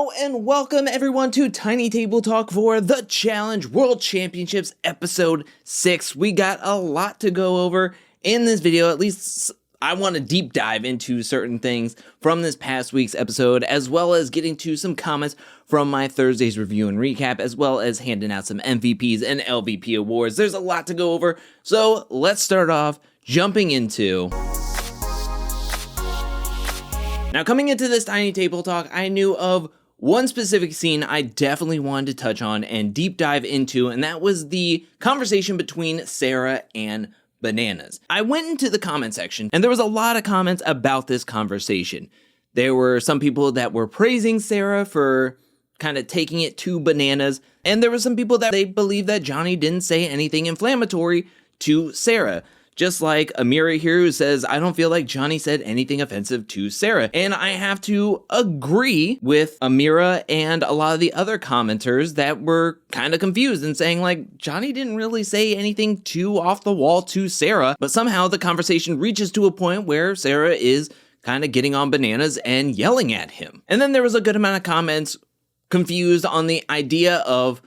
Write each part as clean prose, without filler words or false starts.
Hello and welcome everyone to Tiny Table Talk for the Challenge World Championships episode 6. We got a lot to go over in this video. At least I want to deep dive into certain things from this past week's episode, as well as getting to some comments from my Thursday's review and recap, as well as handing out some MVPs and LVP awards. There's a lot to go over, so let's start off jumping into... Now, coming into this Tiny Table Talk, I knew of one specific scene I definitely wanted to touch on and deep dive into, and that was the conversation between Sarah and Bananas. I went into the comment section, and there was a lot of comments about this conversation. There were some people that were praising Sarah for kind of taking it to Bananas, and there were some people that they believe that Johnny didn't say anything inflammatory to Sarah. Just like Amira here, who says, I don't feel like Johnny said anything offensive to Sarah. And I have to agree with Amira and a lot of the other commenters that were kind of confused and saying, like, Johnny didn't really say anything too off the wall to Sarah. But somehow the conversation reaches to a point where Sarah is kind of getting on Bananas and yelling at him. And then there was a good amount of comments confused on the idea of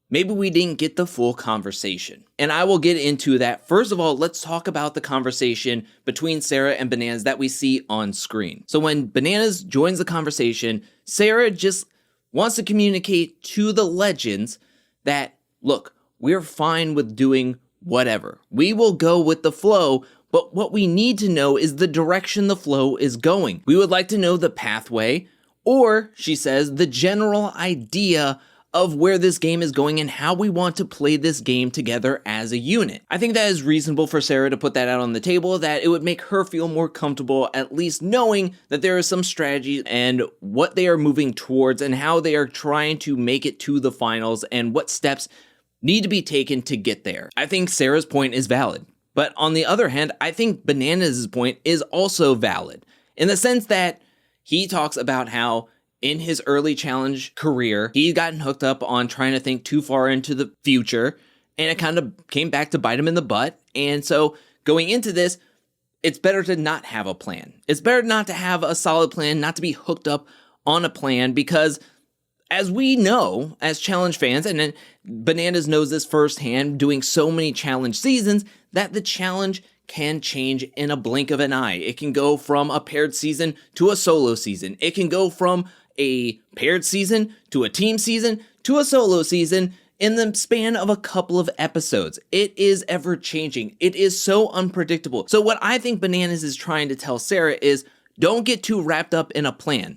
maybe we didn't get the full conversation. And I will get into that. First of all, let's talk about the conversation between Sarah and Bananas that we see on screen. So when Bananas joins the conversation, Sarah just wants to communicate to the legends that, look, we're fine with doing whatever. We will go with the flow, but what we need to know is the direction the flow is going. We would like to know the pathway, or, she says, the general idea of where this game is going and how we want to play this game together as a unit. I think that is reasonable for Sarah to put that out on the table, that it would make her feel more comfortable at least knowing that there is some strategy and what they are moving towards and how they are trying to make it to the finals and what steps need to be taken to get there. I think Sarah's point is valid. But on the other hand, I think Bananas' point is also valid in the sense that he talks about how in his early challenge career, he'd gotten hooked up on trying to think too far into the future, and it kind of came back to bite him in the butt. And so going into this, it's better to not have a plan. It's better not to have a solid plan, not to be hooked up on a plan, because as we know, as challenge fans, and Bananas knows this firsthand, doing so many challenge seasons, that the challenge can change in a blink of an eye. It can go from a paired season to a solo season. It can go from a paired season to a team season to a solo season in the span of a couple of episodes. It is ever changing. It is so unpredictable. So what I think Bananas is trying to tell Sarah is don't get too wrapped up in a plan,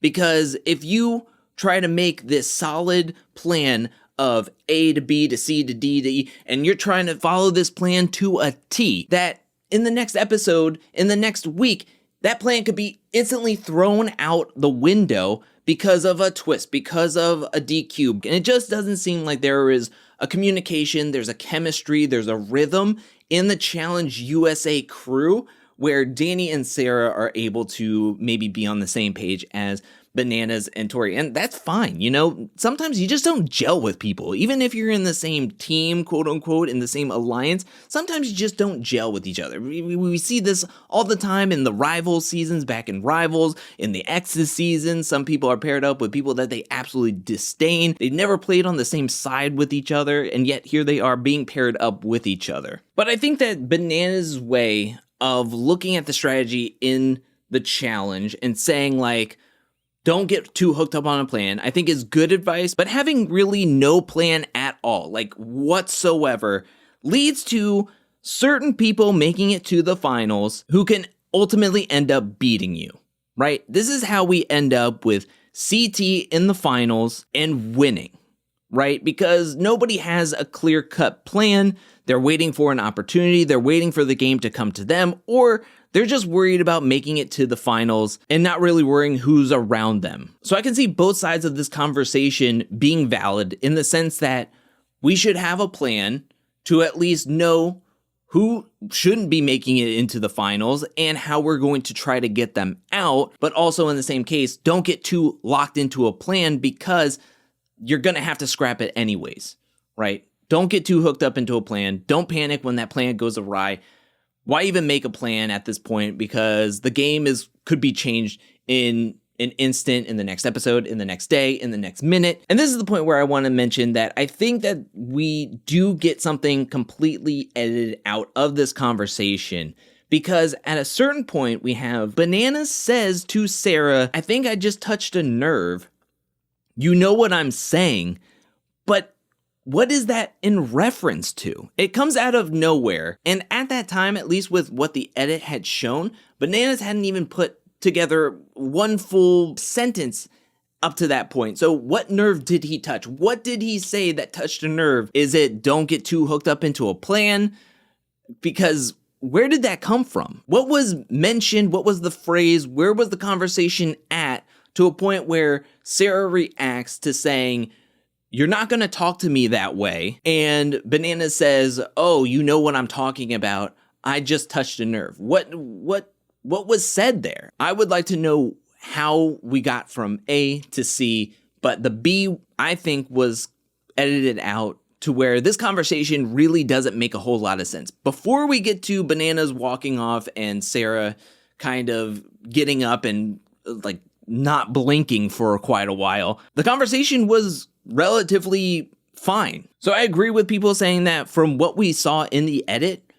because if you try to make this solid plan of A to B to C to D to E, and you're trying to follow this plan to a T, that in the next episode, in the next week, that plan could be instantly thrown out the window because of a twist, because of a DQ. And it just doesn't seem like there is a communication, there's a chemistry, there's a rhythm in the Challenge USA crew where Danny and Sarah are able to maybe be on the same page as Bananas and Tori. And that's fine. You know, sometimes you just don't gel with people. Even if you're in the same team, quote unquote, in the same alliance, sometimes you just don't gel with each other. We see this all the time in the Rivals seasons, back in Rivals, in the X's season. Some people are paired up with people that they absolutely disdain. They've never played on the same side with each other, and yet here they are being paired up with each other. But I think that Bananas' way of looking at the strategy in the challenge and saying, like, don't get too hooked up on a plan, I think is good advice, but having really no plan at all, like whatsoever, leads to certain people making it to the finals who can ultimately end up beating you, right? This is how we end up with CT in the finals and winning, right? Because nobody has a clear-cut plan. They're waiting for an opportunity. They're waiting for the game to come to them, or they're just worried about making it to the finals and not really worrying who's around them. So I can see both sides of this conversation being valid in the sense that we should have a plan to at least know who shouldn't be making it into the finals and how we're going to try to get them out. But also in the same case, don't get too locked into a plan because you're going to have to scrap it anyways, right? Don't get too hooked up into a plan. Don't panic when that plan goes awry. Why even make a plan at this point? Because the game could be changed in an instant, in the next episode, in the next day, in the next minute. And this is the point where I want to mention that I think that we do get something completely edited out of this conversation. Because at a certain point, we have Bananas says to Sarah, I think I just touched a nerve. You know what I'm saying, but what is that in reference to? It comes out of nowhere. And at that time, at least with what the edit had shown, Bananas hadn't even put together one full sentence up to that point. So what nerve did he touch? What did he say that touched a nerve? Is it don't get too hooked up into a plan? Because where did that come from? What was mentioned? What was the phrase? Where was the conversation at to a point where Sarah reacts to saying, you're not going to talk to me that way. And Banana says, oh, you know what I'm talking about. I just touched a nerve. What was said there? I would like to know how we got from A to C, but the B, I think, was edited out to where this conversation really doesn't make a whole lot of sense. Before we get to Bananas walking off and Sarah kind of getting up and like not blinking for quite a while, the conversation was relatively fine. So I agree with people saying that from what we saw in the edit,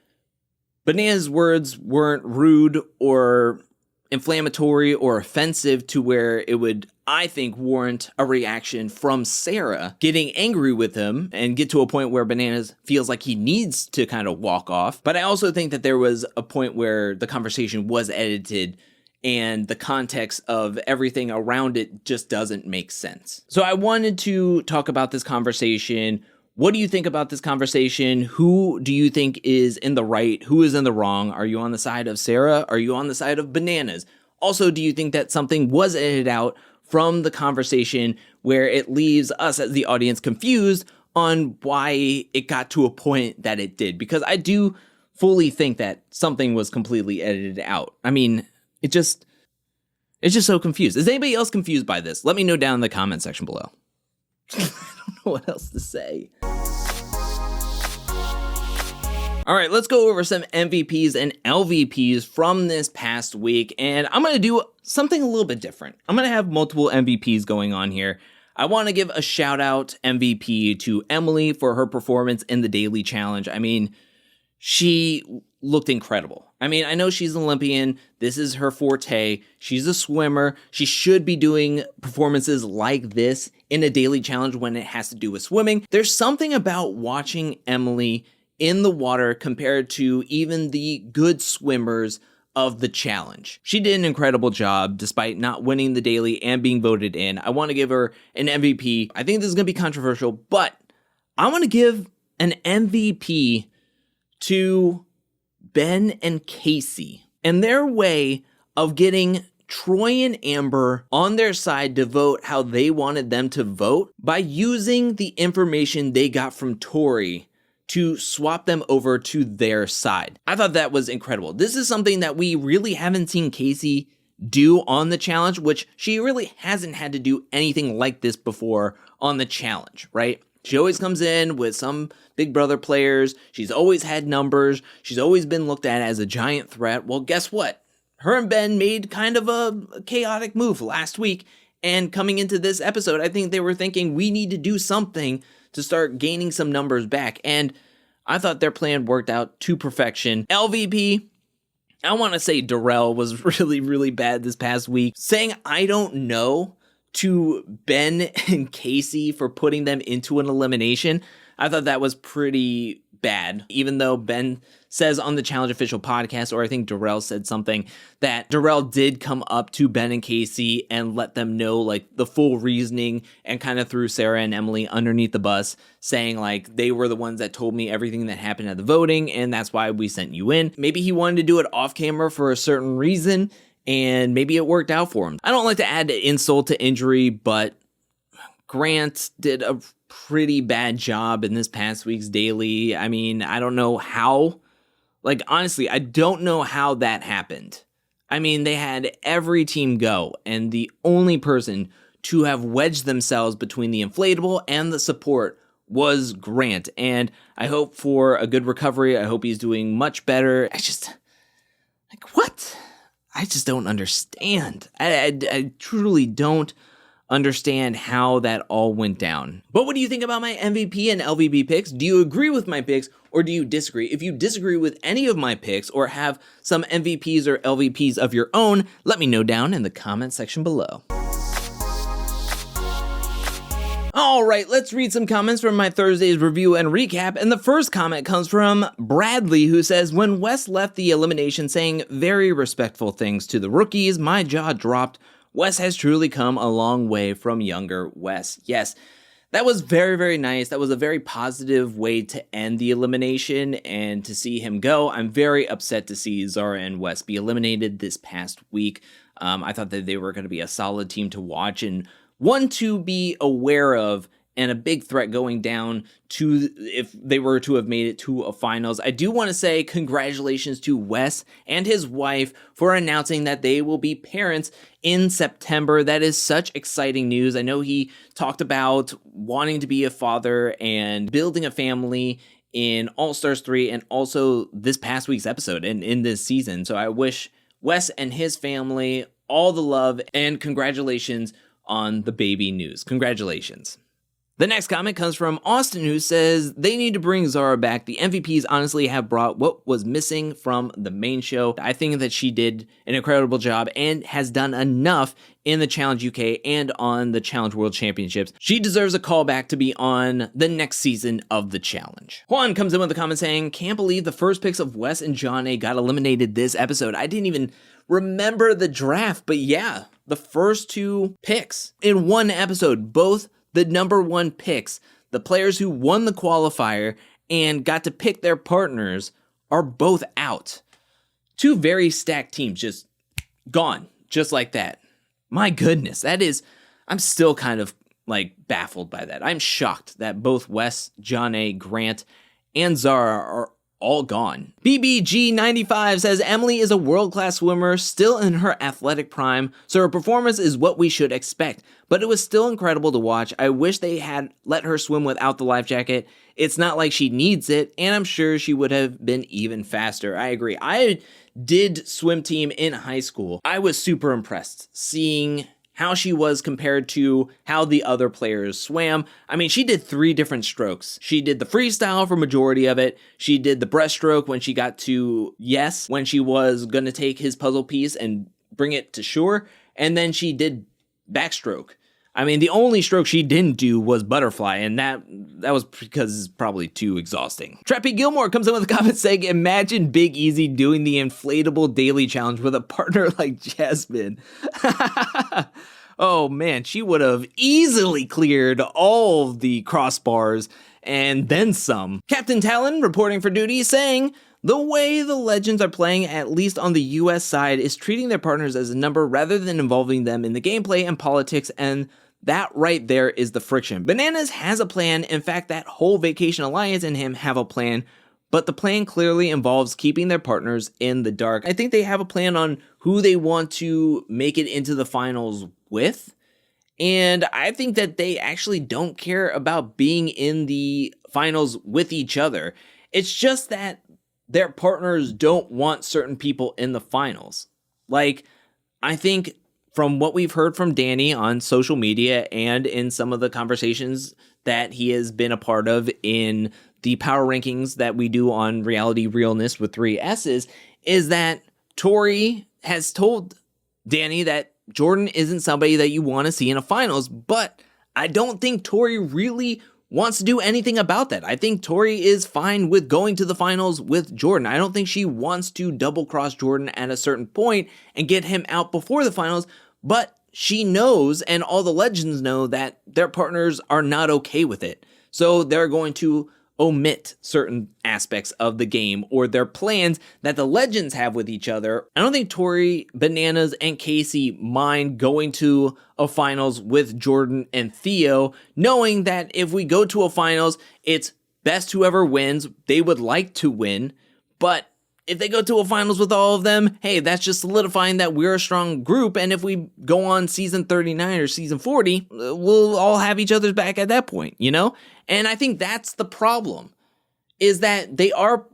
Bananas' words weren't rude or inflammatory or offensive to where it would, I think, warrant a reaction from Sarah getting angry with him and get to a point where Bananas feels like he needs to kind of walk off. But I also think that there was a point where the conversation was edited and the context of everything around it just doesn't make sense. So I wanted to talk about this conversation. What do you think about this conversation? Who do you think is in the right? Who is in the wrong? Are you on the side of Sarah? Are you on the side of Bananas? Also, do you think that something was edited out from the conversation where it leaves us as the audience confused on why it got to a point that it did? Because I do fully think that something was completely edited out. I mean, it's just so confused. Is anybody else confused by this? Let me know down in the comment section below. I don't know what else to say. All right, let's go over some MVPs and LVPs from this past week, and I'm going to do something a little bit different. I'm going to have multiple MVPs going on here. I want to give a shout out MVP to Emily for her performance in the daily challenge. I mean, she looked incredible. I mean, I know she's an Olympian. This is her forte. She's a swimmer. She should be doing performances like this in a daily challenge when it has to do with swimming. There's something about watching Emily in the water compared to even the good swimmers of the challenge. She did an incredible job despite not winning the daily and being voted in. I want to give her an MVP. I think this is going to be controversial, but I want to give an MVP to Ben and Casey and their way of getting Troy and Amber on their side to vote how they wanted them to vote by using the information they got from Tori to swap them over to their side. I thought that was incredible. This is something that we really haven't seen Casey do on the challenge, which she really hasn't had to do anything like this before on the challenge, right? She always comes in with some Big Brother players. She's always had numbers. She's always been looked at as a giant threat. Well, guess what? Her and Ben made kind of a chaotic move last week. And coming into this episode, I think they were thinking we need to do something to start gaining some numbers back. And I thought their plan worked out to perfection. LVP, I want to say Darrell was really, really bad this past week. Saying I don't know to Ben and Casey for putting them into an elimination, I thought that was pretty bad. Even though Ben says on the Challenge Official podcast, or I think Darrell said something, that Darrell did come up to Ben and Casey and let them know like the full reasoning and kind of threw Sarah and Emily underneath the bus, saying like they were the ones that told me everything that happened at the voting and that's why we sent you in. Maybe he wanted to do it off camera for a certain reason, and maybe it worked out for him. I don't like to add insult to injury, but Grant did a pretty bad job in this past week's daily. I mean, I don't know how. Like, honestly, I don't know how that happened. I mean, they had every team go, and the only person to have wedged themselves between the inflatable and the support was Grant. And I hope for a good recovery. I hope he's doing much better. I just, like, what? I just don't understand. I truly don't understand how that all went down. But what do you think about my MVP and LVP picks? Do you agree with my picks or do you disagree? If you disagree with any of my picks or have some MVPs or LVPs of your own, let me know down in the comment section below. All right, let's read some comments from my Thursday's review and recap. And the first comment comes from Bradley, who says, when Wes left the elimination saying very respectful things to the rookies, my jaw dropped. Wes has truly come a long way from younger Wes. Yes, that was very, very nice. That was a very positive way to end the elimination and to see him go. I'm very upset to see Zara and Wes be eliminated this past week. I thought that they were going to be a solid team to watch and one to be aware of, and a big threat going down to if they were to have made it to a finals. I do want to say congratulations to Wes and his wife for announcing that they will be parents in September. That is such exciting news. I know he talked about wanting to be a father and building a family in All-Stars 3 and also this past week's episode and in this season. So I wish Wes and his family all the love and congratulations on the baby news. Congratulations. The next comment comes from Austin, who says they need to bring Zara back. The MVPs honestly have brought what was missing from the main show. I think that she did an incredible job and has done enough in the Challenge UK and on the Challenge World Championships. She deserves a callback to be on the next season of the challenge. Juan comes in with a comment saying, can't believe the first picks of Wes and John A got eliminated this episode. I didn't even remember the draft, but yeah, the first two picks in one episode, both the number one picks, the players who won the qualifier and got to pick their partners, are both out. Two very stacked teams just gone, just like that. My goodness, I'm still kind of baffled by that. I'm shocked that both Wes, John A, Grant, and Zara are all gone. BBG95 says Emily is a world-class swimmer, still in her athletic prime, so her performance is what we should expect. But it was still incredible to watch. I wish they had let her swim without the life jacket. It's not like she needs it, and I'm sure she would have been even faster. I agree. I did swim team in high school. I was super impressed seeing how she was compared to how the other players swam. I mean, she did 3 different strokes. She did the freestyle for majority of it. She did the breaststroke when she got to Yes, when she was going to take his puzzle piece and bring it to shore. And then she did backstroke. I mean, the only stroke she didn't do was butterfly, and that was because it's probably too exhausting. Trappy Gilmore comes in with a comment saying, imagine Big Easy doing the inflatable daily challenge with a partner like Jasmine. Oh man, she would have easily cleared all the crossbars and then some. Captain Talon reporting for duty saying, the way the Legends are playing, at least on the US side, is treating their partners as a number rather than involving them in the gameplay and politics, and that right there is the friction. Bananas has a plan. In fact, that whole Vacation Alliance and him have a plan, but the plan clearly involves keeping their partners in the dark. I think they have a plan on who they want to make it into the finals with, and I think that they actually don't care about being in the finals with each other. It's just that their partners don't want certain people in the finals. I think from what we've heard from Danny on social media and in some of the conversations that he has been a part of in the power rankings that we do on Reality Realness with 3 S's, is that Tori has told Danny that Jordan isn't somebody that you want to see in a finals, but I don't think Tori really wants to do anything about that. I think Tori is fine with going to the finals with Jordan. I don't think she wants to double cross Jordan at a certain point and get him out before the finals, but she knows, and all the Legends know, that their partners are not okay with it. So they're going to omit certain aspects of the game or their plans that the Legends have with each other. I don't think Tori, Bananas, and Casey mind going to a finals with Jordan and Theo, knowing that if we go to a finals, it's best whoever wins. They would like to win, but if they go to a finals with all of them, hey, that's just solidifying that we're a strong group, and if we go on season 39 or season 40, we'll all have each other's back at that point, you know? And I think that's the problem, is that they are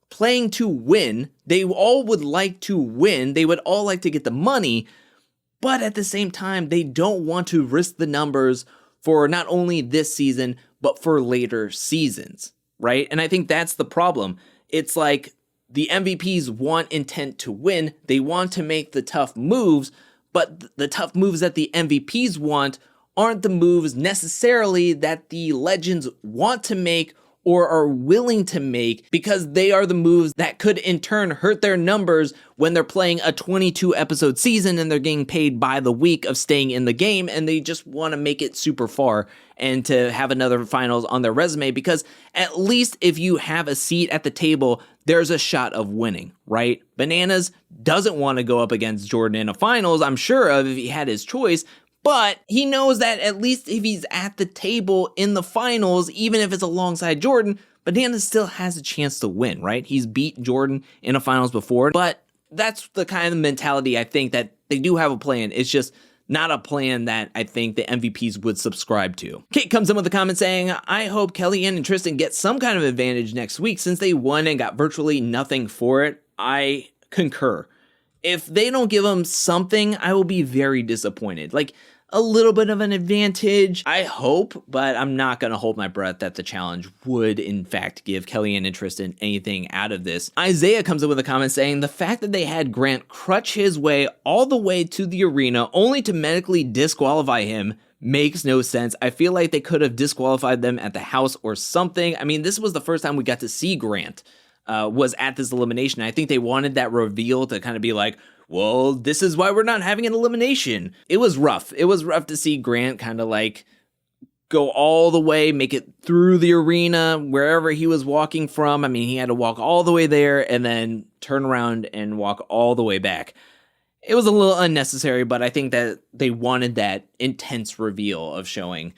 playing to win. They all would like to win. They would all like to get the money. But at the same time, they don't want to risk the numbers for not only this season, but for later seasons, right? And I think that's the problem. It's like the MVPs want intent to win. They want to make the tough moves, but the tough moves that the MVPs want aren't the moves necessarily that the legends want to make or are willing to make, because they are the moves that could in turn hurt their numbers when they're playing a 22 episode season and they're getting paid by the week of staying in the game, and they just want to make it super far and to have another finals on their resume, because at least if you have a seat at the table, there's a shot of winning, right? Bananas doesn't want to go up against Jordan in a finals, I'm sure of, if he had his choice. But he knows that at least if he's at the table in the finals, even if it's alongside Jordan, Bananas still has a chance to win, right? He's beat Jordan in a finals before, but that's the kind of mentality I think that they do have a plan. It's just not a plan that I think the MVPs would subscribe to. Kate comes in with a comment saying, I hope Kellyanne and Tristan get some kind of advantage next week since they won and got virtually nothing for it. I concur. If they don't give them something, I will be very disappointed. Like, a little bit of an advantage, I hope, but I'm not going to hold my breath that the challenge would, in fact, give Kellyanne and Tristan anything out of this. Isaiah comes in with a comment saying, the fact that they had Grant crutch his way all the way to the arena only to medically disqualify him makes no sense. I feel like they could have disqualified them at the house or something. I mean, this was the first time we got to see Grant was at this elimination. I think they wanted that reveal to kind of be like, well, this is why we're not having an elimination. It was rough. It was rough to see Grant kind of like go all the way, make it through the arena, wherever he was walking from. I mean, he had to walk all the way there and then turn around and walk all the way back. It was a little unnecessary, but I think that they wanted that intense reveal of showing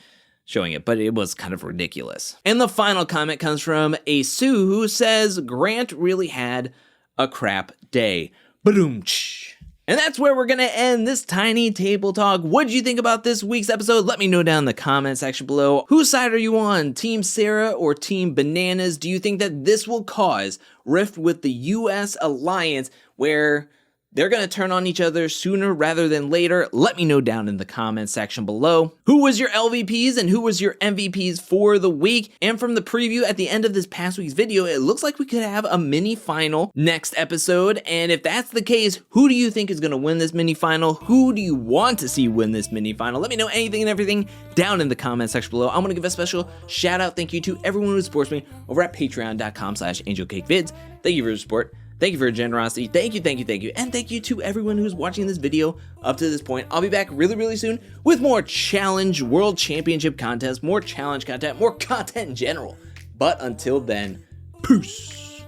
it, but it was kind of ridiculous. And the final comment comes from a Sue who says, Grant really had a crap day. Ba-doom-tsh. And that's where we're going to end this tiny table talk. What did you think about this week's episode? Let me know down in the comment section below. Whose side are you on? Team Sarah or Team Bananas? Do you think that this will cause rift with the US alliance where they're going to turn on each other sooner rather than later? Let me know down in the comment section below. Who was your LVPs and who was your MVPs for the week? And from the preview at the end of this past week's video, it looks like we could have a mini final next episode. And if that's the case, who do you think is going to win this mini final? Who do you want to see win this mini final? Let me know anything and everything down in the comment section below. I'm going to give a special shout out thank you to everyone who supports me over at patreon.com/angelcakevids. Thank you for your support. Thank you for your generosity. Thank you. And thank you to everyone who's watching this video up to this point. I'll be back really soon with more Challenge World Championship contests, more challenge content, more content in general. But until then, peace.